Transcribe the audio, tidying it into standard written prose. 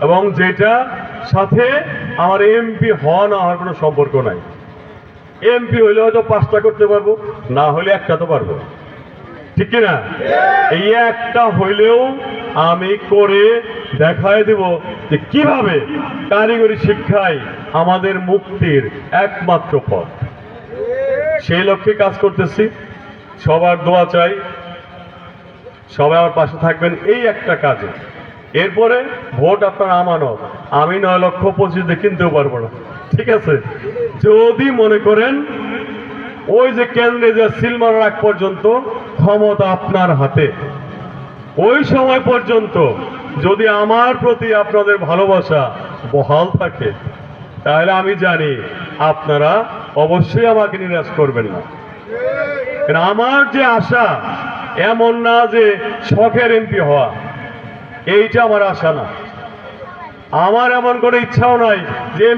এবং যেটা সাথে আমার এমপি হওয়া না হওয়ার কোনো সম্পর্ক নাই। এমপি হইলে হয়তো 5টা করতে পারবো, না হলে একটা তো পারবো, ঠিক কিনা? এই একটা হইলেও আমি করে দেখায় দেব যে কিভাবে কারিগরি শিক্ষায় আমাদের মুক্তির একমাত্র পথ। সেই লক্ষ্যে কাজ করতেছি। সবার দোয়া চাই, সবাই আমার পাশে থাকবেন এই একটা কাজে। এরপরে ভোট আপনার আমানত, আমি 9,25,000 দিয়ে কিনতেও পারবো না, ঠিক আছে? যদি মনে করেন ওই যে কেন্দ্রে যে সিল মারার আগ পর্যন্ত ক্ষমতা আপনার হাতে, ওই সময় পর্যন্ত যদি আমার প্রতি আপনাদের ভালোবাসা বহাল থাকে, তাহলে আমি জানি আপনারা অবশ্যই আমাকে নিরাশ করবেন না। কারণ আমার যে আশা, এমন না যে শখের এমপি হওয়া, এইটা আমার আশা না। আমার এমন কোনো ইচ্ছাও নাই যে